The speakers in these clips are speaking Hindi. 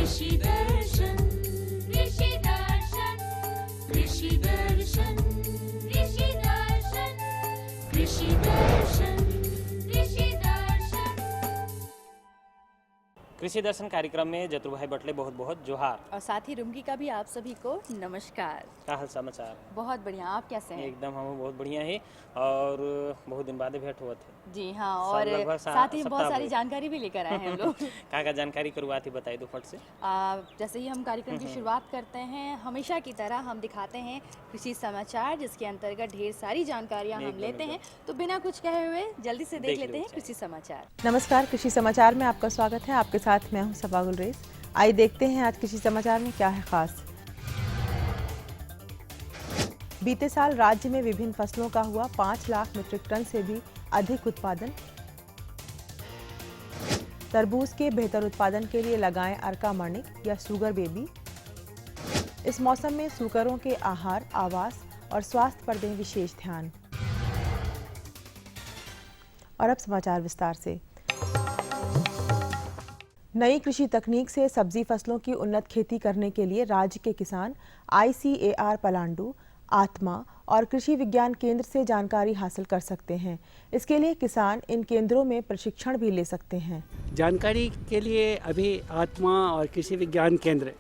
कृषि दर्शन कृषि दर्शन कृषि दर्शन कृषि दर्शन कृषि दर्शन कृषि दर्शन। कृषि दर्शन कार्यक्रम में जतरू भाई बटले बहुत बहुत जोहार और साथ ही रुमकी का भी आप सभी को नमस्कार। का हाल समाचार? बहुत बढ़िया, आप कैसे हैं? एकदम हम बहुत बढ़िया है और बहुत दिन बाद भेंट हुआ थे। जी हाँ, सब और लगभग साथ ही बहुत सप्ताह सारी हुए। जानकारी भी लेकर आए हैं हम लोग। का जानकारी करुआ थी बताई दो फट से। जैसे ही हम कार्यक्रम की शुरुआत करते हैं, हमेशा की तरह हम दिखाते हैं कृषि समाचार, जिसके अंतर्गत ढेर सारी जानकारियाँ हम एकदम, लेते हैं। एकदम। तो बिना कुछ कहे हुए जल्दी से देख देख लेते लो हैं चाहे। कृषि समाचार। नमस्कार, कृषि समाचार में आपका स्वागत है। आपके साथ मैं हूं सबा गुलरेज। आइए देखते हैं आज कृषि समाचार में क्या है खास। बीते साल राज्य में विभिन्न फसलों का हुआ 5 लाख मीट्रिक टन से भी अधिक उत्पादन। तरबूज के बेहतर उत्पादन के लिए लगाएं अर्का माणिक या सुगर बेबी। इस मौसम में सूकरों के आहार, आवास और स्वास्थ्य पर दें विशेष ध्यान। और अब समाचार विस्तार से। नई कृषि तकनीक से सब्जी फसलों की उन्नत खेती करने के लिए राज्य के किसान ICAR पलांडू, आत्मा और कृषि विज्ञान केंद्र से जानकारी हासिल कर सकते हैं। इसके लिए किसान इन केंद्रों में प्रशिक्षण भी ले सकते हैं। जानकारी के लिए अभी आत्मा और कृषि विज्ञान केंद्र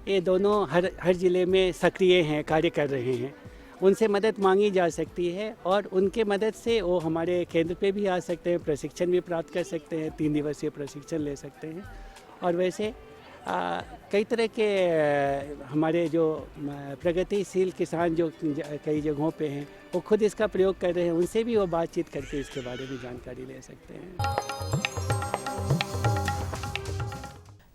ये दोनों हर जिले में सक्रिय हैं, कार्य कर रहे हैं। उनसे मदद मांगी जा सकती है और उनके मदद से वो हमारे केंद्र पे भी आ सकते हैं, प्रशिक्षण भी प्राप्त कर सकते हैं, 3 दिवसीय प्रशिक्षण ले सकते हैं। और वैसे कई तरह के हमारे जो प्रगतिशील किसान जो कई जगहों पे हैं वो खुद इसका प्रयोग कर रहे हैं, उनसे भी वो बातचीत करके इसके बारे में जानकारी ले सकते हैं।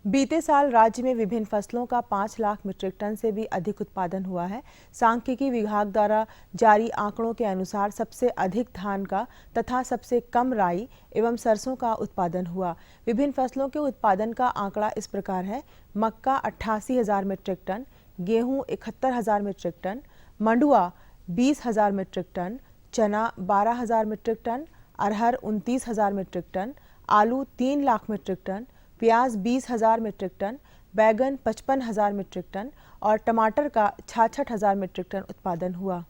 बीते साल राज्य में विभिन्न फसलों का 5 लाख मीट्रिक टन से भी अधिक उत्पादन हुआ है। सांख्यिकी विभाग द्वारा जारी आंकड़ों के अनुसार सबसे अधिक धान का तथा सबसे कम राई एवं सरसों का उत्पादन हुआ। विभिन्न फसलों के उत्पादन का आंकड़ा इस प्रकार है: मक्का 88,000 मीट्रिक टन, गेहूं 71,000 मीट्रिक टन, मंडुआ 20,000 मीट्रिक टन, चना 12,000 मीट्रिक टन, अरहर 29,000 मीट्रिक टन, आलू 3 लाख मीट्रिक टन, प्याज 20,000 मीट्रिक टन, बैगन 55,000 मीट्रिक टन और टमाटर का 66,000 मीट्रिक टन उत्पादन हुआ।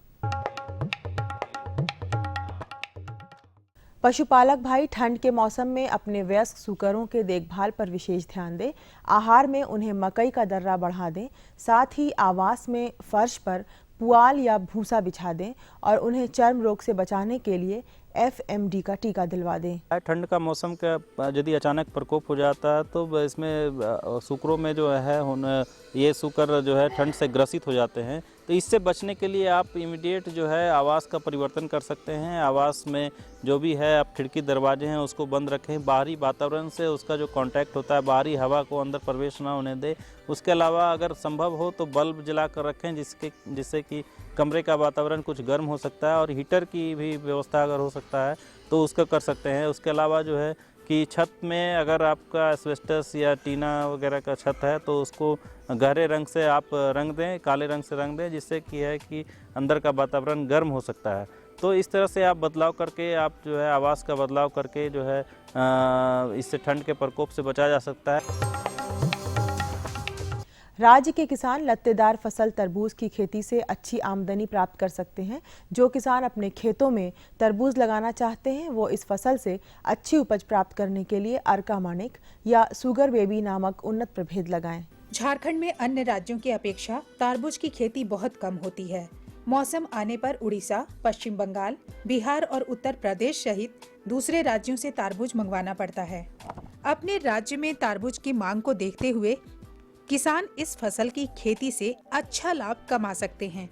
पशुपालक भाई ठंड के मौसम में अपने वयस्क सूकरों के देखभाल पर विशेष ध्यान दें। आहार में उन्हें मकई का दर्रा बढ़ा दें। साथ ही आवास में फर्श पर पुआल या भूसा बिछा दें और उन्हें चर्म रोग से बचाने के लिए FMD का टीका दिलवा दें। ठंड का मौसम का यदि अचानक प्रकोप हो जाता है तो इसमें सूकरों में जो है ये सूकर जो है ठंड से ग्रसित हो जाते हैं। तो इससे बचने के लिए आप इमीडिएट जो है आवास का परिवर्तन कर सकते हैं। आवास में जो भी है आप खिड़की दरवाजे हैं उसको बंद रखें। बाहरी वातावरण से उसका जो कांटेक्ट होता है, बाहरी हवा को अंदर प्रवेश ना होने दें। उसके अलावा अगर संभव हो तो बल्ब जला कर रखें जिससे कि कमरे का वातावरण कुछ गर्म हो सकता है। और हीटर की भी व्यवस्था अगर हो सकता है तो उसका कर सकते हैं। उसके अलावा जो है कि छत में अगर आपका एस्बेस्टस या टीना वगैरह का छत है तो उसको गहरे रंग से आप रंग दें, काले रंग से रंग दें, जिससे कि है कि अंदर का वातावरण गर्म हो सकता है। तो इस तरह से आप बदलाव करके आप जो है आवास का बदलाव करके जो है इससे ठंड के प्रकोप से बचा जा सकता है। राज्य के किसान लत्तेदार फसल तरबूज की खेती से अच्छी आमदनी प्राप्त कर सकते हैं। जो किसान अपने खेतों में तरबूज लगाना चाहते हैं वो इस फसल से अच्छी उपज प्राप्त करने के लिए अर्का माणिक या सुगर बेबी नामक उन्नत प्रभेद लगाएं। झारखंड में अन्य राज्यों की अपेक्षा तरबूज की खेती बहुत कम होती है। मौसम आने पर उड़ीसा, पश्चिम बंगाल, बिहार और उत्तर प्रदेश सहित दूसरे राज्यों से तरबूज मंगवाना पड़ता है। अपने राज्य में तरबूज की मांग को देखते हुए किसान इस फसल की खेती से अच्छा लाभ कमा सकते हैं।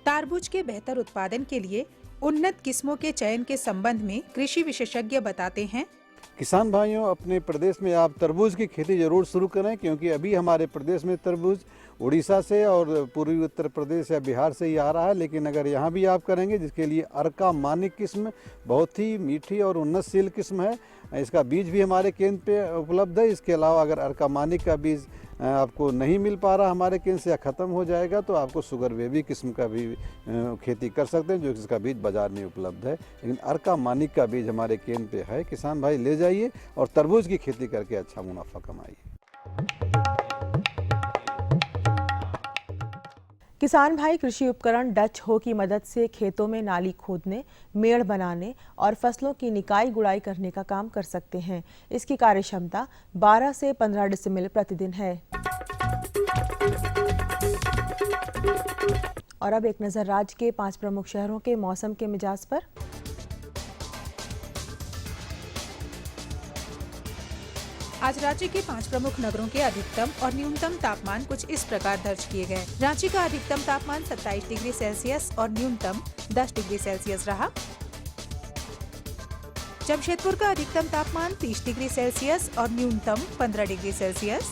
तरबूज के बेहतर उत्पादन के लिए उन्नत किस्मों के चयन के संबंध में कृषि विशेषज्ञ बताते हैं। किसान भाइयों, अपने प्रदेश में आप तरबूज की खेती जरूर शुरू करें, क्योंकि अभी हमारे प्रदेश में तरबूज उड़ीसा से और पूर्वी उत्तर प्रदेश या बिहार से ही आ रहा है। लेकिन अगर यहाँ भी आप करेंगे, जिसके लिए अर्का माणिक किस्म बहुत ही मीठी और उन्नतशील किस्म है, इसका बीज भी हमारे केंद्र पे उपलब्ध है। इसके अलावा अगर अर्का माणिक का बीज आपको नहीं मिल पा रहा हमारे केंद्र से या ख़त्म हो जाएगा तो आपको सुगर बेबी किस्म का भी खेती कर सकते हैं, जो इसका बीज बाज़ार में उपलब्ध है। लेकिन अर्का माणिक का बीज हमारे केंद्र पे है। किसान भाई ले जाइए और तरबूज की खेती करके अच्छा मुनाफा कमाइए। किसान भाई कृषि उपकरण डच हो की मदद से खेतों में नाली खोदने, मेड़ बनाने और फसलों की निकाई गुड़ाई करने का काम कर सकते हैं। इसकी कार्यक्षमता 12 से 15 डेसिबल प्रतिदिन है। और अब एक नज़र राज्य के 5 प्रमुख शहरों के मौसम के मिजाज पर। आज राज्य के 5 प्रमुख नगरों के अधिकतम और न्यूनतम तापमान कुछ इस प्रकार दर्ज किए गए। रांची का अधिकतम तापमान 27 डिग्री सेल्सियस और न्यूनतम 10 डिग्री सेल्सियस रहा। जमशेदपुर का अधिकतम तापमान 30 डिग्री सेल्सियस और न्यूनतम 15 डिग्री सेल्सियस।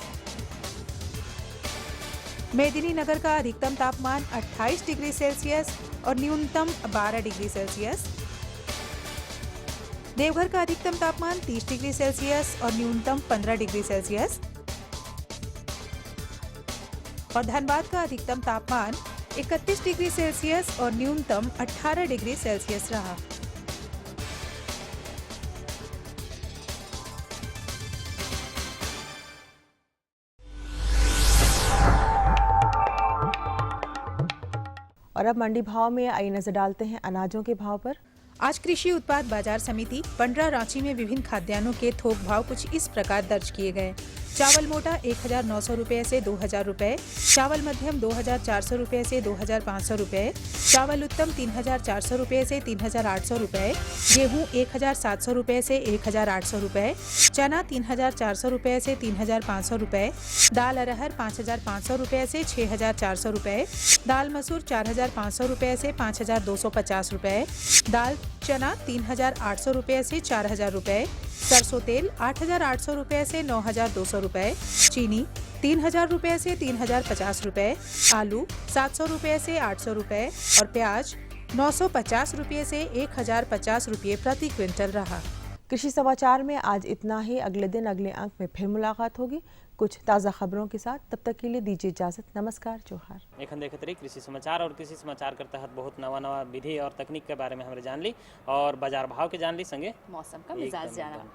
मेदिनीनगर का अधिकतम तापमान 28 डिग्री सेल्सियस और न्यूनतम 12 डिग्री सेल्सियस। देवघर का अधिकतम तापमान 30 डिग्री सेल्सियस और न्यूनतम 15 डिग्री सेल्सियस। और धनबाद का अधिकतम तापमान 31 डिग्री सेल्सियस और न्यूनतम 18 डिग्री सेल्सियस रहा। और अब मंडी भाव में आई नजर डालते हैं अनाजों के भाव पर। आज कृषि उत्पाद बाजार समिति पंडरा रांची में विभिन्न खाद्यान्नों के थोक भाव कुछ इस प्रकार दर्ज किए गए। चावल मोटा 1900 रुपये से 2000 रुपये, चावल मध्यम 2400 रुपये से 2500 रुपये, चावल उत्तम 3400 रुपये से 3800 रुपये, गेहूं 1700 रुपये से 1800 रुपये, चना 3400 रुपये से 3500 रुपये, दाल अरहर 5500 रुपये से 6400 रुपये, दाल मसूर 4500 रुपये से 5250 रुपये, दाल चना 3800 रुपये से 4000 रुपये, सरसों तेल 8800 रुपये से 9200 रुपये, चीनी 3000 रुपये से 3050 रुपये, आलू 700 रुपये से 800 रुपये और प्याज 950 रुपये से 1050 रुपये प्रति क्विंटल रहा। कृषि समाचार में आज इतना ही। अगले दिन अगले अंक में फिर मुलाकात होगी कुछ ताज़ा खबरों के साथ। तब तक के लिए दीजिए इजाजत। नमस्कार, जोहार। एखन देखते रही कृषि समाचार और कृषि समाचार के तहत बहुत नवा विधि और तकनीक के बारे में हमरे जान ली और बाजार भाव के जान ली, संगे मौसम का मिजाज जाना।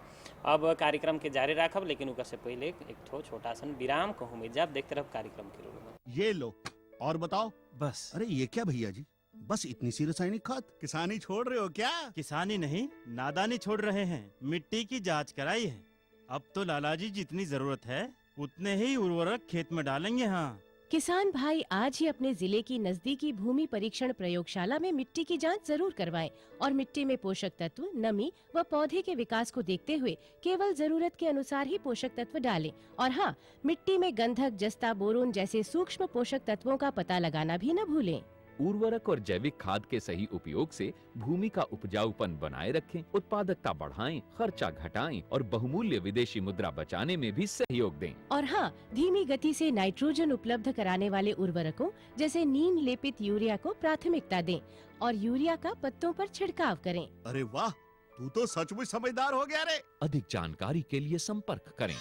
अब कार्यक्रम के जारी रखब, लेकिन उकर से पहले एक छोटा सा विराम कहूँ मिर्जा। अब देखते रहो कार्यक्रम के। ये लो और बताओ। बस। अरे ये क्या भैया जी, बस इतनी सी रासायनिक खाद? किसानी छोड़ रहे हो क्या? किसानी नहीं, नादानी छोड़ रहे हैं। मिट्टी की जांच कराई है। अब तो लालाजी जितनी जरूरत है उतने ही उर्वरक खेत में डालेंगे। हाँ, किसान भाई आज ही अपने जिले की नजदीकी भूमि परीक्षण प्रयोगशाला में मिट्टी की जांच जरूर करवाएं और मिट्टी में पोषक तत्व, नमी व पौधे के विकास को देखते हुए केवल जरूरत के अनुसार ही पोषक तत्व डालें। और हाँ, मिट्टी में गंधक, जस्ता, बोरोन जैसे सूक्ष्म पोषक तत्वों का पता लगाना भी न भूलें। उर्वरक और जैविक खाद के सही उपयोग से भूमि का उपजाऊपन बनाए रखें, उत्पादकता बढ़ाएं, खर्चा घटाएं और बहुमूल्य विदेशी मुद्रा बचाने में भी सहयोग दें। और हाँ, धीमी गति से नाइट्रोजन उपलब्ध कराने वाले उर्वरकों जैसे नीम लेपित यूरिया को प्राथमिकता दें और यूरिया का पत्तों पर छिड़काव करें। अरे वाह, तू तो सचमुच समझदार हो गया रे। अधिक जानकारी के लिए संपर्क करें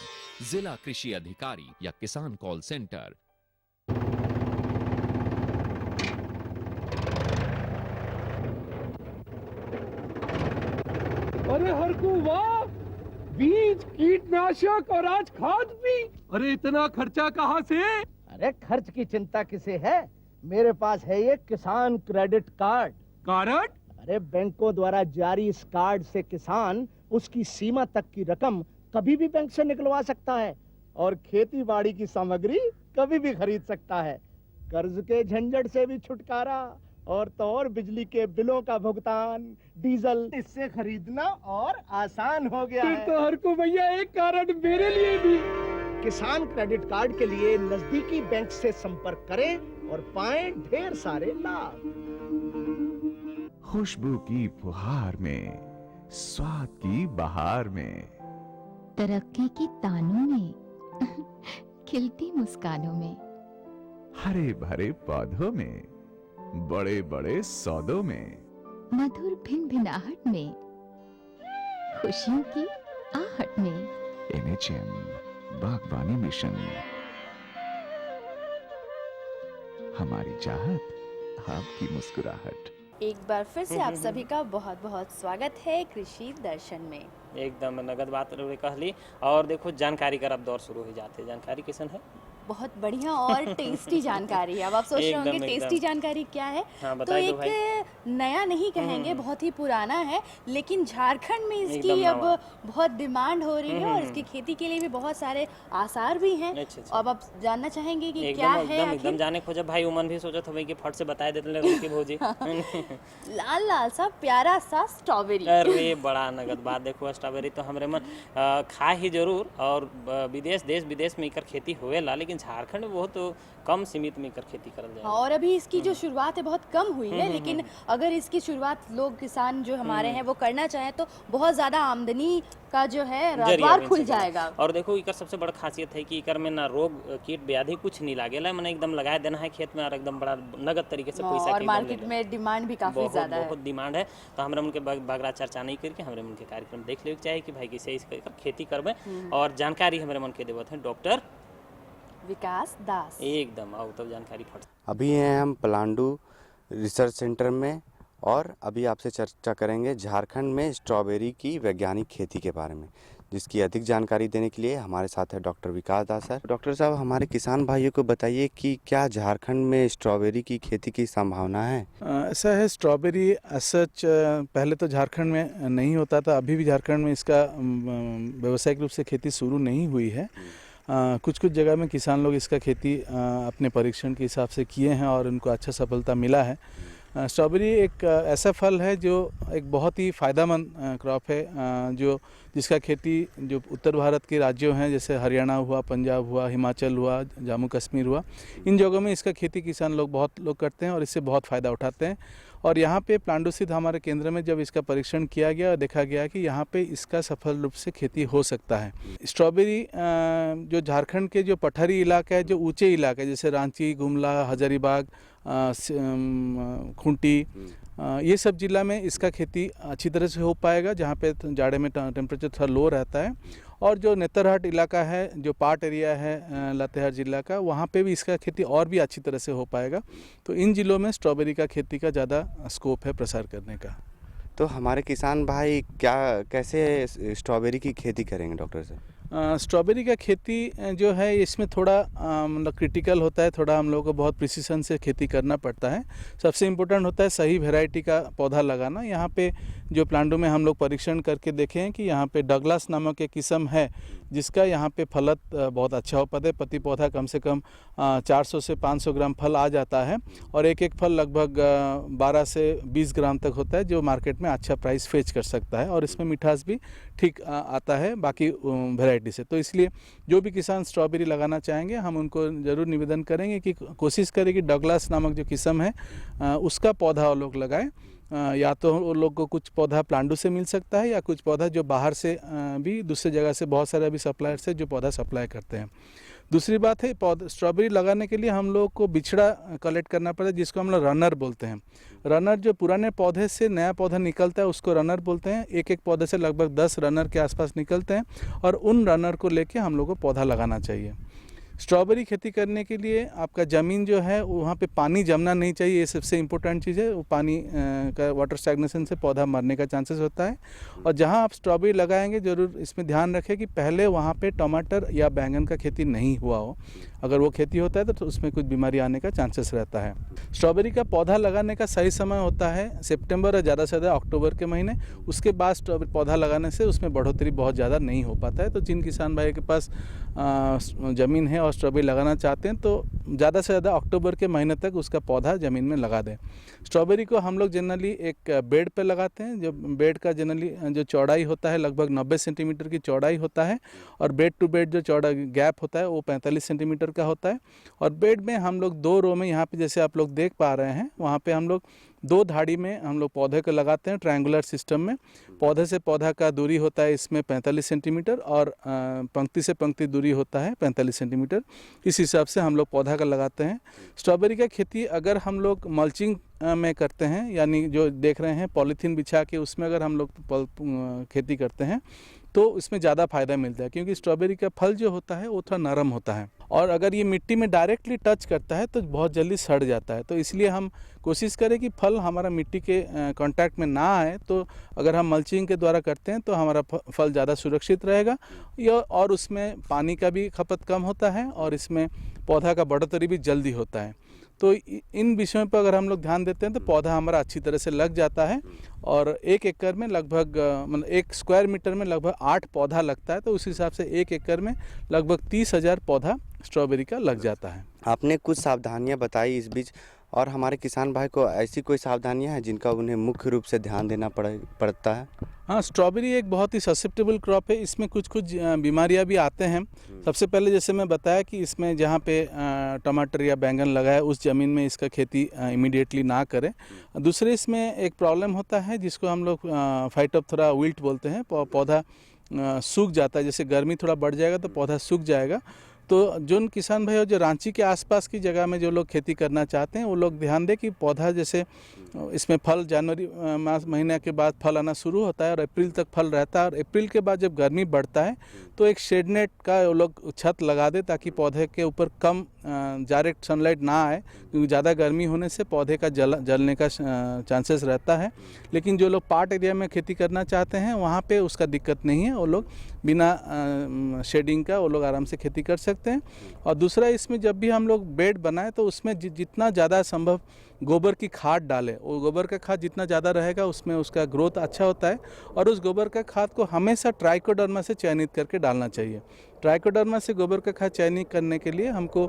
जिला कृषि अधिकारी या किसान कॉल सेंटर। अरे हरकू वाह, बीज, कीटनाशक और आज खाद भी। अरे इतना खर्चा कहाँ से? अरे खर्च की चिंता किसे है, मेरे पास है ये किसान क्रेडिट कार्ड। कार्ड? अरे बैंकों द्वारा जारी इस कार्ड से किसान उसकी सीमा तक की रकम कभी भी बैंक से निकलवा सकता है और खेती बाड़ी की सामग्री कभी भी खरीद सकता है। कर्ज के झंझट से भी छुटकारा और तो और बिजली के बिलों का भुगतान, डीजल इससे खरीदना और आसान हो गया है। तो हर को भैया एक कार्ड मेरे लिए भी। किसान क्रेडिट कार्ड के लिए नजदीकी बैंक से संपर्क करें और पाएं ढेर सारे लाभ। खुशबू की फुहार में, स्वाद की बहार में, तरक्की की तानों में, खिलती मुस्कानों में, हरे भरे पौधों में, बड़े बड़े सौदों में, मधुर भिनभिनाहट में, खुशियों की आहट में। NHM बागवानी मिशन, हमारी चाहत, आपकी मुस्कुराहट। एक बार फिर से आप सभी का बहुत बहुत स्वागत है कृषि दर्शन में। एकदम नगद बात कहली और देखो जानकारी का अब दौर शुरू हो जाते। जानकारी किसन है बहुत बढ़िया और टेस्टी जानकारी है। अब आप सोच रहे होंगे एकदम, टेस्टी एकदम। जानकारी क्या है। हाँ, तो बताइए तो एक नया नहीं कहेंगे, बहुत ही पुराना है, लेकिन झारखंड में इसकी एकदम अब नवा। बहुत डिमांड हो रही है और इसकी खेती के लिए भी बहुत सारे आसार भी हैं। अच्छा। अब आप जानना चाहेंगे कि क्या एकदम है एकदम आखिर? एकदम जाने खोजा भाई। उमन भी सोचा था भाई कि फट से बता देते हैं रोटी भौजी। लाल लाल सा प्यारा सा स्ट्रॉबेरी। अरे बड़ा नगद बात। देखो स्ट्रॉबेरी तो हमरे मन खा ही जरूर, और विदेश देश विदेश में एकर खेती होवेला, लेकिन झारखंड में बहुत कम सीमित में एकर खेती करल जाए। और अभी इसकी जो शुरुआत है बहुत कम हुई है, लेकिन अगर इसकी शुरुआत लोग किसान जो हमारे हैं वो करना चाहें तो बहुत ज़्यादा आमदनी का जो है द्वार खुल जाएगा। और देखो इकर सबसे बड़ा खासियत है कि इकर में ना रोग कीट व्याधि कुछ नहीं लागेला, मैंने एकदम लगाए देना है खेत में और एकदम बड़ा नगद तरीके से पैसा और मार्केट में डिमांड भी काफ़ी ज़्यादा है। बहुत डिमांड है। तो हमरा उनके बगरा चर्चा नहीं करके हमरे मन के कार्यक्रम देख लेके चाहिए कि भाई कैसे इसका खेती करबे, और जानकारी हमरे मन के देवत है डॉक्टर विकास दास। एकदम आओ तब जानकारी फट। अभी हैं हम पलांडू रिसर्च सेंटर में, और अभी आपसे चर्चा करेंगे झारखंड में स्ट्रॉबेरी की वैज्ञानिक खेती के बारे में, जिसकी अधिक जानकारी देने के लिए हमारे साथ है डॉक्टर विकास दास सर। डॉक्टर साहब, हमारे किसान भाइयों को बताइए कि क्या झारखंड में स्ट्रॉबेरी की खेती की संभावना है? ऐसा है, स्ट्रॉबेरी सच पहले तो झारखंड में नहीं होता था, अभी भी झारखंड में इसका व्यावसायिक रूप से खेती शुरू नहीं हुई है। कुछ कुछ जगह में किसान लोग इसका खेती अपने परीक्षण के हिसाब से किए हैं और उनको अच्छा सफलता मिला है। स्ट्रॉबेरी एक ऐसा फल है जो एक बहुत ही फ़ायदेमंद क्रॉप है, जो जिसका खेती जो उत्तर भारत के राज्यों हैं जैसे हरियाणा हुआ, पंजाब हुआ, हिमाचल हुआ, जम्मू कश्मीर हुआ, इन जगहों में इसका खेती किसान लोग बहुत लोग करते हैं और इससे बहुत फ़ायदा उठाते हैं। और यहाँ पे पलांडू स्थित हमारे केंद्र में जब इसका परीक्षण किया गया और देखा गया कि यहाँ पे इसका सफल रूप से खेती हो सकता है। स्ट्रॉबेरी जो झारखंड के जो पठारी इलाका है, जो ऊंचे इलाके जैसे रांची, गुमला, हजारीबाग, खूंटी, ये सब जिला में इसका खेती अच्छी तरह से हो पाएगा, जहाँ पे जाड़े में टेम्परेचर थोड़ा लो रहता है। और जो नेतरहाट इलाका है, जो पाट एरिया है लातेहार जिला का, वहाँ पे भी इसका खेती और भी अच्छी तरह से हो पाएगा। तो इन जिलों में स्ट्रॉबेरी का खेती का ज़्यादा स्कोप है प्रसार करने का। तो हमारे किसान भाई कैसे स्ट्रॉबेरी की खेती करेंगे डॉक्टर साहब? स्ट्रॉबेरी का खेती जो है इसमें थोड़ा मतलब क्रिटिकल होता है, थोड़ा हम लोगों को बहुत प्रिसीशन से खेती करना पड़ता है। सबसे इम्पोर्टेंट होता है सही वैरायटी का पौधा लगाना। यहाँ पे जो प्लांटों में हम लोग परीक्षण करके देखे हैं कि यहाँ पे डगलास नामक एक किस्म है जिसका यहाँ पे फलत बहुत अच्छा हो पाता है। प्रति पौधा कम से कम 400 से 500 ग्राम फल आ जाता है और एक एक फल लगभग 12 से 20 ग्राम तक होता है, जो मार्केट में अच्छा प्राइस फेच कर सकता है और इसमें मिठास भी ठीक आता है बाकी वैरायटी से। तो इसलिए जो भी किसान स्ट्रॉबेरी लगाना चाहेंगे हम उनको ज़रूर निवेदन करेंगे कि कोशिश करें कि डगलास नामक जो किस्म है उसका पौधा वो लोग लगाएं। या तो वो लोग को कुछ पौधा प्लांडू से मिल सकता है या कुछ पौधा जो बाहर से भी दूसरे जगह से बहुत सारे अभी सप्लायर से जो पौधा सप्लाई करते हैं। दूसरी बात है, स्ट्रॉबेरी लगाने के लिए हम लोग को बिछड़ा कलेक्ट करना पड़ता है, जिसको हम लोग रनर बोलते हैं। रनर जो पुराने पौधे से नया पौधा निकलता है उसको रनर बोलते हैं। एक एक पौधे से लगभग 10 रनर के आसपास निकलते हैं और उन रनर को लेके हम लोग को पौधा लगाना चाहिए। स्ट्रॉबेरी खेती करने के लिए आपका ज़मीन जो है वहाँ पे पानी जमना नहीं चाहिए, ये सबसे इम्पोर्टेंट चीज़ है। वो पानी का वाटर स्टैग्नेशन से पौधा मरने का चांसेस होता है। और जहाँ आप स्ट्रॉबेरी लगाएंगे ज़रूर इसमें ध्यान रखें कि पहले वहाँ पे टमाटर या बैंगन का खेती नहीं हुआ हो। अगर वो खेती होता है तो उसमें कुछ बीमारी आने का चांसेस रहता है। स्ट्रॉबेरी का पौधा लगाने का सही समय होता है सितंबर और ज़्यादा से ज़्यादा अक्टूबर के महीने। उसके बाद स्ट्रॉबेरी पौधा लगाने से उसमें बढ़ोतरी बहुत ज़्यादा नहीं हो पाता है। तो जिन किसान भाई के पास ज़मीन है और स्ट्रॉबेरी लगाना चाहते हैं तो ज़्यादा से ज़्यादा अक्टूबर के महीने तक उसका पौधा ज़मीन में लगा दें। स्ट्रॉबेरी को हम लोग जनरली एक बेड पे लगाते हैं। जो बेड का जनरली जो चौड़ाई होता है लगभग 90 सेंटीमीटर की चौड़ाई होता है और बेड टू बेड जो चौड़ा गैप होता है वो 45 सेंटीमीटर का होता है। और बेड में हम लोग 2 रो में, यहाँ पे जैसे आप लोग देख पा रहे हैं, वहाँ पे हम लोग 2 धाड़ी में हम लोग पौधे को लगाते हैं ट्रायंगुलर सिस्टम में। पौधे से पौधा का दूरी होता है इसमें 45 सेंटीमीटर और पंक्ति से पंक्ति दूरी होता है 45 सेंटीमीटर। इस हिसाब से हम लोग पौधा का लगाते हैं। स्ट्रॉबेरी का खेती अगर हम लोग मल्चिंग में करते हैं, यानी जो देख रहे हैं पॉलीथीन बिछा के उसमें अगर हम लोग खेती करते हैं तो इसमें ज़्यादा फायदा मिलता है, क्योंकि स्ट्रॉबेरी का फल जो होता है वो थोड़ा नरम होता है और अगर ये मिट्टी में डायरेक्टली टच करता है तो बहुत जल्दी सड़ जाता है। तो इसलिए हम कोशिश करें कि फल हमारा मिट्टी के कांटेक्ट में ना आए। तो अगर हम मल्चिंग के द्वारा करते हैं तो हमारा फल ज़्यादा सुरक्षित रहेगा और उसमें पानी का भी खपत कम होता है और इसमें पौधा का बढ़ोतरी भी जल्दी होता है। तो इन विषयों पर अगर हम लोग ध्यान देते हैं तो पौधा हमारा अच्छी तरह से लग जाता है और 1 एकड़ में लगभग मतलब 1 स्क्वायर मीटर में लगभग 8 पौधा लगता है। तो उस हिसाब से 1 एकड़ में लगभग 30,000 पौधा स्ट्रॉबेरी का लग जाता है। आपने कुछ सावधानियां बताई इस बीच, और हमारे किसान भाई को ऐसी कोई सावधानियां हैं जिनका उन्हें मुख्य रूप से ध्यान देना पड़ता है? हाँ, स्ट्रॉबेरी एक बहुत ही ससेप्टेबल क्रॉप है। इसमें कुछ बीमारियां भी आते हैं। सबसे पहले जैसे मैं बताया कि इसमें जहाँ पे टमाटर या बैंगन लगा है उस ज़मीन में इसका खेती इमीडिएटली ना करें। दूसरे इसमें एक प्रॉब्लम होता है जिसको हम लोग फाइटोप्थोरा विल्ट बोलते हैं। पौधा सूख जाता है, जैसे गर्मी थोड़ा बढ़ जाएगा तो पौधा सूख जाएगा। तो जो किसान भाई जो रांची के आसपास की जगह में जो लोग खेती करना चाहते हैं वो लोग ध्यान दें कि पौधा जैसे इसमें फल जनवरी महीने के बाद फल आना शुरू होता है और अप्रैल तक फल रहता है। और अप्रैल के बाद जब गर्मी बढ़ता है तो एक शेड नेट का वो लोग छत लगा दे ताकि पौधे के ऊपर कम डायरेक्ट सनलाइट ना आए, क्योंकि ज़्यादा गर्मी होने से पौधे का जलने का चांसेस रहता है। लेकिन जो लोग पार्ट एरिया में खेती करना चाहते हैं वहाँ पे उसका दिक्कत नहीं है, वो लोग बिना शेडिंग का वो लोग आराम से खेती कर सकते हैं। और दूसरा, इसमें जब भी हम लोग बेड बनाएं तो उसमें जितना ज़्यादा संभव गोबर की खाद डालें। वो गोबर का खाद जितना ज़्यादा रहेगा उसमें उसका ग्रोथ अच्छा होता है। और उस गोबर का खाद को हमेशा ट्राइकोडर्मा से चयनित करके डालना चाहिए। ट्राइकोडर्मा से गोबर का खाद चयनित करने के लिए हमको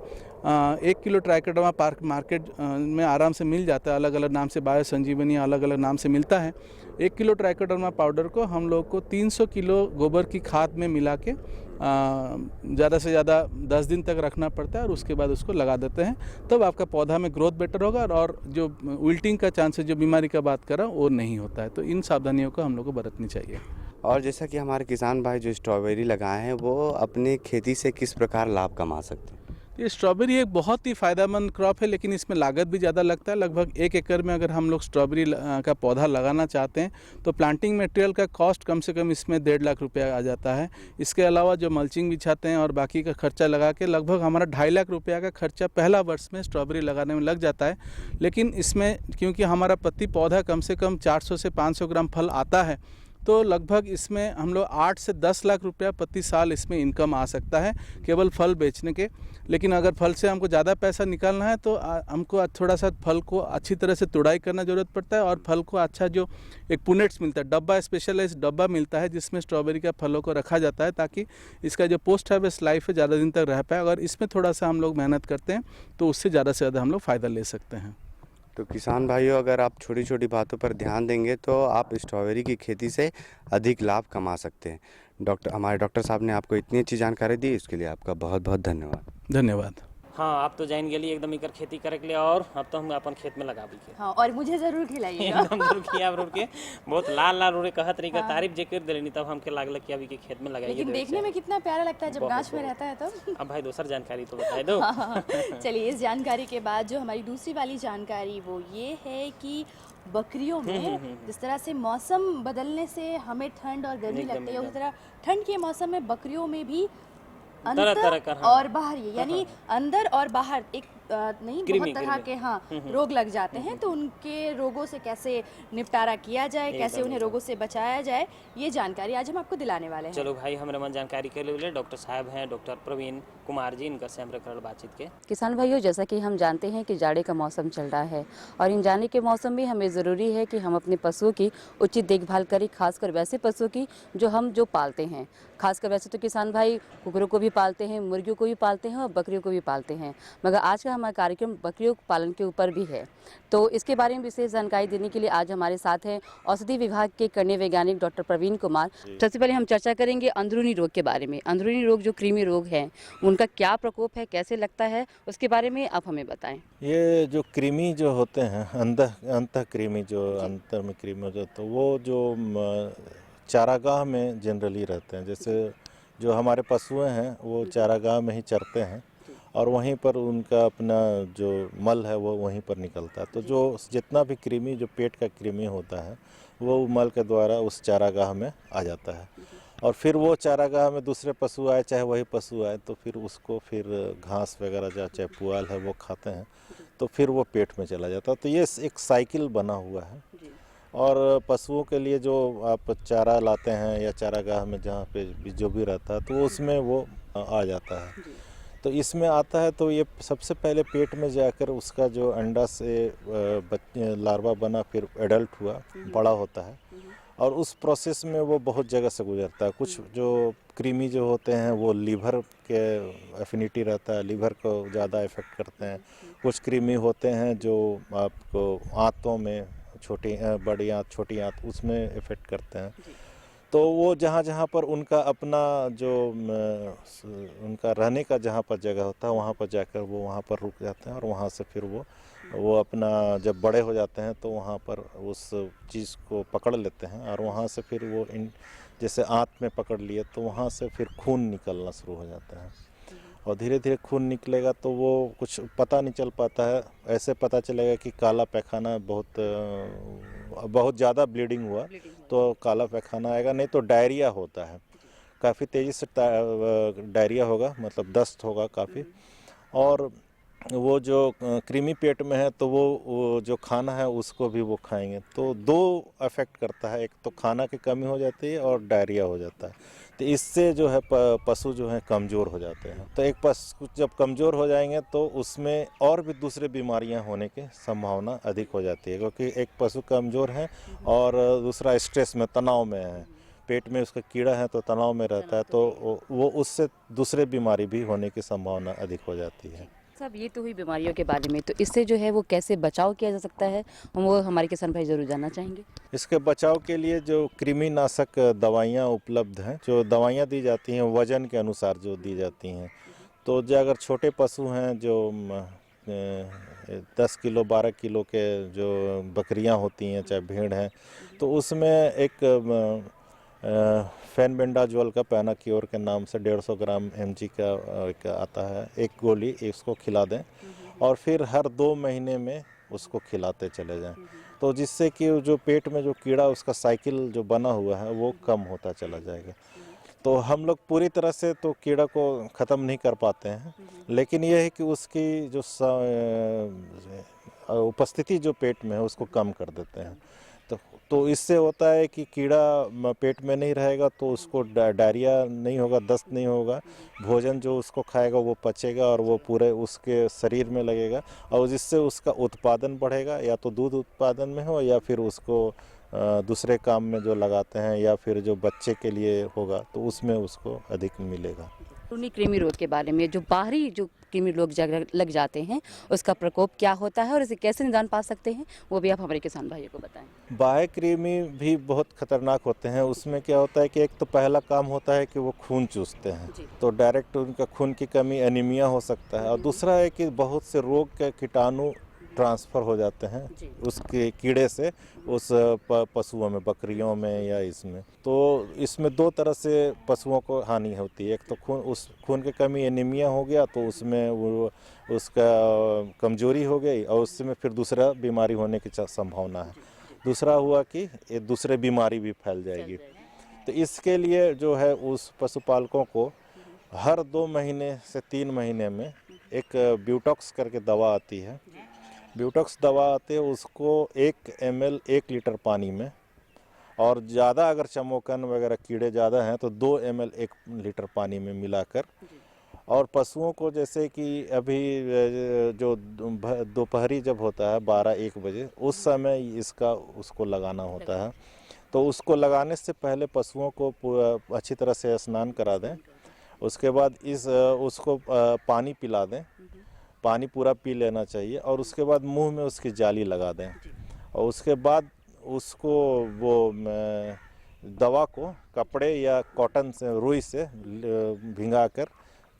1 किलो ट्राइकोडर्मा मार्केट में आराम से मिल जाता है। अलग अलग नाम से बायो संजीवनी अलग अलग नाम से मिलता है। 1 किलो ट्राइकोडर्मा पाउडर को हम लोग को 300 किलो गोबर की खाद में मिला के ज़्यादा से ज़्यादा 10 दिन तक रखना पड़ता है और उसके बाद उसको लगा देते हैं। तब आपका पौधा में ग्रोथ बेटर होगा और जो विल्टिंग का चांसेस जो बीमारी का बात कर रहा हूँ वो नहीं होता है। तो इन सावधानियों को हम लोग को बरतनी चाहिए। और जैसा कि हमारे किसान भाई जो स्ट्रॉबेरी लगाए हैं वो अपनी खेती से किस प्रकार लाभ कमा सकते हैं? ये स्ट्रॉबेरी एक बहुत ही फ़ायदेमंद क्रॉप है, लेकिन इसमें लागत भी ज़्यादा लगता है। लगभग 1 एकड़ में अगर हम लोग स्ट्रॉबेरी का पौधा लगाना चाहते हैं तो प्लांटिंग मटेरियल का कॉस्ट कम से कम इसमें 1.5 लाख रुपया आ जाता है। इसके अलावा जो मल्चिंग बिछाते हैं और बाकी का खर्चा लगा के लगभग हमारा 2.5 लाख रुपया का खर्चा पहला वर्ष में स्ट्रॉबेरी लगाने में लग जाता है। लेकिन इसमें क्योंकि हमारा प्रति पौधा कम से कम 400 से 500 ग्राम फल आता है तो लगभग इसमें हम लोग 8 से 10 लाख रुपया प्रति साल इसमें इनकम आ सकता है केवल फल बेचने के। लेकिन अगर फल से हमको ज़्यादा पैसा निकालना है तो हमको थोड़ा सा फल को अच्छी तरह से तुड़ाई करना ज़रूरत पड़ता है और फल को अच्छा जो एक पुनेट्स मिलता है, डब्बा स्पेशलाइज डब्बा मिलता है जिसमें स्ट्रॉबेरी का फलों को रखा जाता है ताकि इसका जो पोस्ट हार्वेस्ट लाइफ है ज़्यादा दिन तक रह पाए। अगर इसमें थोड़ा सा हम लोग मेहनत करते हैं तो उससे ज़्यादा से ज़्यादा हम लोग फ़ायदा ले सकते हैं। तो किसान भाइयों, अगर आप छोटी छोटी बातों पर ध्यान देंगे तो आप स्ट्रॉबेरी की खेती से अधिक लाभ कमा सकते हैं। हमारे डॉक्टर साहब ने आपको इतनी अच्छी जानकारी दी, इसके लिए आपका बहुत बहुत धन्यवाद। धन्यवाद। हाँ, आप तो जान गेली एकदम इकर खेती करे के लिए और अब तो हम अपन खेत में लगा भी के। हाँ, और मुझे जरूर खिलाइएगा। एकदम जरूर खिया रोड के बहुत लाल लाल रोड कहत रही का तारीफ जे कर देनी तब हमके लागल कि अभी के खेत में लगाइए। लेकिन देखने में कितना प्यारा लगता है जब गाछ में रहता है तब। अब भाई दूसर जानकारी तो बता दो। चलिए, इस जानकारी के बाद जो हमारी दूसरी वाली जानकारी वो ये है कि बकरियों में जिस तरह से मौसम बदलने से हमें ठंड और गर्मी लगती है, उसी तरह ठंड के मौसम में बकरियों में भी अंदर और बाहर, यानी अंदर और बाहर एक नहीं बहुत तरह के रोग लग जाते हैं। तो उनके रोगों से कैसे निपटारा किया जाए, कैसे उन्हें रोगों से बचाया जाए, ये जानकारी आज हम आपको दिलाने वाले हैं। चलो भाई, हमारे मन जानकारी के लिए डॉक्टर साहब हैं, डॉक्टर प्रवीण कुमार जी, इनका से हम रखल बातचीत के। किसान भाइयों, जैसा कि हम जानते हैं कि जाड़े का मौसम चल रहा है और इन जाड़े के मौसम में हमें ज़रूरी है कि हम अपने पशुओं की उचित देखभाल करें, खासकर वैसे पशुओं की जो पालते हैं। खासकर वैसे तो किसान भाई कुकरों को भी पालते हैं, मुर्गियों को भी पालते हैं और बकरियों को भी पालते हैं, मगर आज का हमारा कार्यक्रम बकरियों पालन के ऊपर भी है। तो इसके बारे में विशेष जानकारी देने के लिए आज हमारे साथ हैं औषधि विभाग के कन्या वैज्ञानिक डॉक्टर प्रवीण कुमार। सबसे पहले हम चर्चा करेंगे अंदरूनी रोग के बारे में। अंदरूनी रोग जो कृमि रोग है उनका क्या प्रकोप है, कैसे लगता है, उसके बारे में आप हमें बताएं। ये जो कृमि जो होते हैं अंतः कृमि जो अंतर में कृमि जो, तो वो जो चारागाह में जनरली रहते हैं। जैसे जो हमारे पशुएं हैं वो चारागाह में ही चरते हैं और वहीं पर उनका अपना जो मल है वो वहीं पर निकलता है। तो जो जितना भी कृमि जो पेट का कृमि होता है वो मल के द्वारा उस चारागाह में आ जाता है और फिर वो चारागाह में दूसरे पशु आए, चाहे वही पशु आए, तो फिर उसको फिर घास वगैरह जो चाहे पुआल है वो खाते हैं, तो फिर वो पेट में चला जाता है। तो ये एक साइकिल बना हुआ है। और पशुओं के लिए जो आप चारा लाते हैं या चारागाह में जहाँ पे जो भी रहता है, तो उसमें वो आ जाता है। तो इसमें आता है तो ये सबसे पहले पेट में जाकर उसका जो अंडा से लार्वा बना, फिर एडल्ट हुआ, बड़ा होता है, और उस प्रोसेस में वो बहुत जगह से गुजरता है। कुछ जो कृमि जो होते हैं वो लीवर के एफिनिटी रहता है, लीवर को ज़्यादा इफेक्ट करते हैं। कुछ कृमि होते हैं जो आपको आंतों में, छोटी बड़ी आंत, छोटी आंत, उसमें इफेक्ट करते हैं। तो वो जहाँ जहाँ पर उनका अपना जो उनका रहने का जहाँ पर जगह होता है, वहाँ पर जाकर वो वहाँ पर रुक जाते हैं, और वहाँ से फिर वो अपना जब बड़े हो जाते हैं तो वहाँ पर उस चीज़ को पकड़ लेते हैं, और वहाँ से फिर वो जैसे आंत में पकड़ लिए तो वहाँ से फिर खून निकलना शुरू हो जाता है, और धीरे धीरे खून निकलेगा तो वो कुछ पता नहीं चल पाता है। ऐसे पता चलेगा कि काला पैखाना, बहुत ज़्यादा ब्लीडिंग हुआ तो काला पैखाना आएगा, नहीं तो डायरिया होता है, काफ़ी तेज़ी से डायरिया होगा, मतलब दस्त होगा काफ़ी। और वो जो कृमि पेट में है तो वो जो खाना है उसको भी वो खाएंगे, तो दो अफेक्ट करता है, एक तो खाना की कमी हो जाती है और डायरिया हो जाता है। तो इससे जो है पशु जो है कमज़ोर हो जाते हैं। तो एक पशु जब कमज़ोर हो जाएंगे तो उसमें और भी दूसरे बीमारियां होने की संभावना अधिक हो जाती है, क्योंकि एक पशु कमज़ोर है और दूसरा स्ट्रेस में, तनाव में है, पेट में उसका कीड़ा है तो तनाव में रहता है, तो वो उससे दूसरे बीमारी भी होने की संभावना अधिक हो जाती है। सब ये तो हुई बीमारियों के बारे में, तो इससे जो है वो कैसे बचाव किया जा सकता है, हम वो हमारे किसान भाई जरूर जानना चाहेंगे। इसके बचाव के लिए जो कृमिनाशक दवाइयाँ उपलब्ध हैं, जो दवाइयाँ दी जाती हैं वजन के अनुसार जो दी जाती हैं, तो जो अगर छोटे पशु हैं जो 10 किलो 12 किलो के जो बकरियाँ होती हैं, चाहे भेड़ हैं, तो उसमें एक फेनबेंडाजोल का पैनाक्योर के नाम से 150 ग्राम mg का एक आता है, एक गोली इसको खिला दें, और फिर हर 2 महीने में उसको खिलाते चले जाएं, तो जिससे कि जो पेट में जो कीड़ा, उसका साइकिल जो बना हुआ है वो कम होता चला जाएगा। तो हम लोग पूरी तरह से तो कीड़ा को ख़त्म नहीं कर पाते हैं, लेकिन यह है कि उसकी जो उपस्थिति जो पेट में है उसको कम कर देते हैं। तो इससे होता है कि कीड़ा पेट में नहीं रहेगा तो उसको डायरिया नहीं होगा, दस्त नहीं होगा, भोजन जो उसको खाएगा वो पचेगा और वो पूरे उसके शरीर में लगेगा, और जिससे उसका उत्पादन बढ़ेगा, या तो दूध उत्पादन में हो या फिर उसको दूसरे काम में जो लगाते हैं, या फिर जो बच्चे के लिए होगा तो उसमें उसको अधिक मिलेगा। कृमि रोग के बारे में, जो बाहरी जो कृमि रोग लग जाते हैं उसका प्रकोप क्या होता है और इसे कैसे निदान पा सकते हैं, वो भी आप हमारे किसान भाइयों को बताएं। बाह्य कृमि भी बहुत खतरनाक होते हैं। उसमें क्या होता है कि एक तो पहला काम होता है कि वो खून चूसते हैं, तो डायरेक्ट उनका खून की कमी, एनीमिया हो सकता है, और दूसरा है कि बहुत से रोग के कीटाणु ट्रांसफ़र हो जाते हैं उसके कीड़े से उस पशुओं में, बकरियों में या इसमें। तो इसमें 2 तरह से पशुओं को हानि होती है, एक तो खून की कमी, एनीमिया हो गया तो उसमें वो उसका कमजोरी हो गई, और उसमें फिर दूसरा बीमारी होने की संभावना है। दूसरा हुआ कि ये दूसरे बीमारी भी फैल जाएगी। तो इसके लिए जो है उस पशुपालकों को हर 2 महीने से 3 महीने में एक ब्यूटॉक्स करके दवा आती है, ब्यूटॉक्स दवा आती है, उसको 1 ml 1 लीटर पानी में, और ज़्यादा अगर चमोकन वगैरह कीड़े ज़्यादा हैं तो 2 ml 1 लीटर पानी में मिलाकर, और पशुओं को जैसे कि अभी जो दोपहरी जब होता है 12-1 बजे, उस समय इसका उसको लगाना होता है। तो उसको लगाने से पहले पशुओं को अच्छी तरह से स्नान करा दें, उसके बाद उसको पानी पिला दें, पानी पूरा पी लेना चाहिए, और उसके बाद मुंह में उसकी जाली लगा दें, और उसके बाद उसको वो दवा को कपड़े या कॉटन से, रुई से भिंगाकर,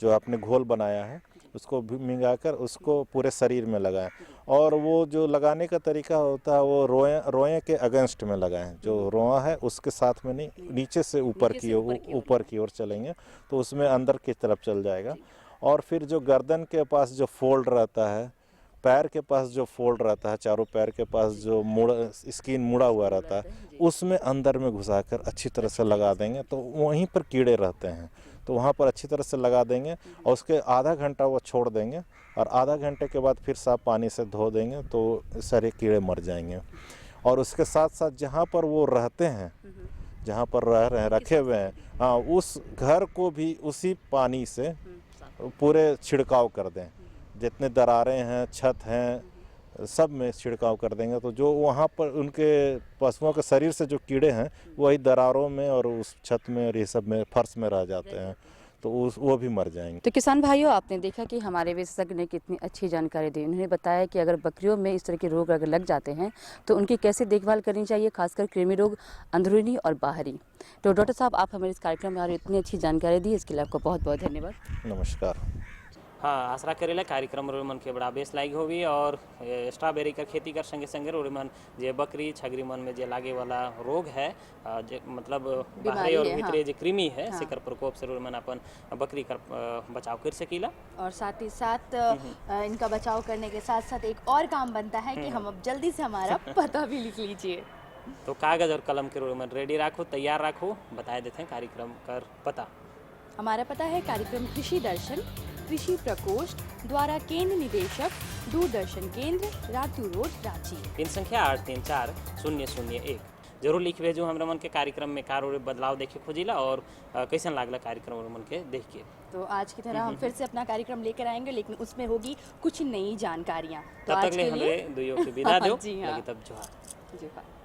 जो आपने घोल बनाया है उसको भिंगाकर उसको पूरे शरीर में लगाएं। और वो जो लगाने का तरीका होता है वो रोए के अगेंस्ट में लगाएं, जो रोआ है उसके साथ में नहीं, नीचे से ऊपर की ओर चलेंगे तो उसमें अंदर की तरफ चल जाएगा। और फिर जो गर्दन के पास जो फोल्ड रहता है पैर के पास जो फोल्ड रहता है, चारों पैर के पास जो स्किन मुड़ा हुआ रहता है, उसमें अंदर में घुसाकर अच्छी तरह से लगा देंगे तो वहीं पर कीड़े रहते हैं, तो वहाँ पर अच्छी तरह से लगा देंगे और उसके आधा घंटा वो छोड़ देंगे और आधा घंटे के बाद फिर साफ पानी से धो देंगे तो सारे कीड़े मर जाएंगे। और उसके साथ साथ जहाँ पर वो रहते हैं, जहाँ पर रह रहे हैं, रखे हुए हैं, हाँ, उस घर को भी उसी पानी से पूरे छिड़काव कर दें। जितने दरारें हैं, छत हैं, सब में छिड़काव कर देंगे तो जो वहाँ पर उनके पशुओं के शरीर से जो कीड़े हैं वही दरारों में और उस छत में और ये सब में फर्श में रह जाते हैं तो वो भी मर जाएंगे। तो किसान भाइयों, आपने देखा कि हमारे विशेषज्ञ ने कितनी अच्छी जानकारी दी। उन्होंने बताया कि अगर बकरियों में इस तरह के रोग अगर लग जाते हैं तो उनकी कैसे देखभाल करनी चाहिए, खासकर कृमि रोग अंदरूनी और बाहरी। तो डॉक्टर साहब, आप हमारे इस कार्यक्रम में इतनी अच्छी जानकारी दी, इसके लिए आपको बहुत बहुत धन्यवाद। नमस्कार। हाँ, आशा करेला कार्यक्रम रोमन के बड़ा बेस लाइक होगी और स्ट्रॉबेरी का खेती कर संगे संगे रोमन जे बकरी छगरी मन में जे लागे वाला रोग है, मतलब बाहरी और भीतरी जे कृमि है, सिकर प्रकोप से रोमन अपन बकरी का बचाव कर सकीला। और साथ ही साथ इनका बचाव करने के साथ साथ एक और काम बनता है कि हम अब जल्दी से हमारा पता भी लिख लीजिए। तो कागज और कलम के रोमन रेडी रखो, तैयार रखो। बता देते हैं कार्यक्रम का पता। हमारा पता है कार्यक्रम कृषि दर्शन, कृषि प्रकोष्ठ द्वारा केंद्र निदेशक, दूरदर्शन केंद्र, रातू रोड, रांची। पिन संख्या 834001। जरूर लिख भेजो हमरा मन के कार्यक्रम में कार और बदलाव देखे खोजिला और कैसन लागला कार्यक्रम मन के देख के। तो आज की तरह हम फिर से अपना कार्यक्रम लेकर आएंगे, लेकिन उसमें होगी कुछ नई जानकारियाँ। तब तक ले हमें दुइयों की विदा दो। जी हाँ। तब जोहार।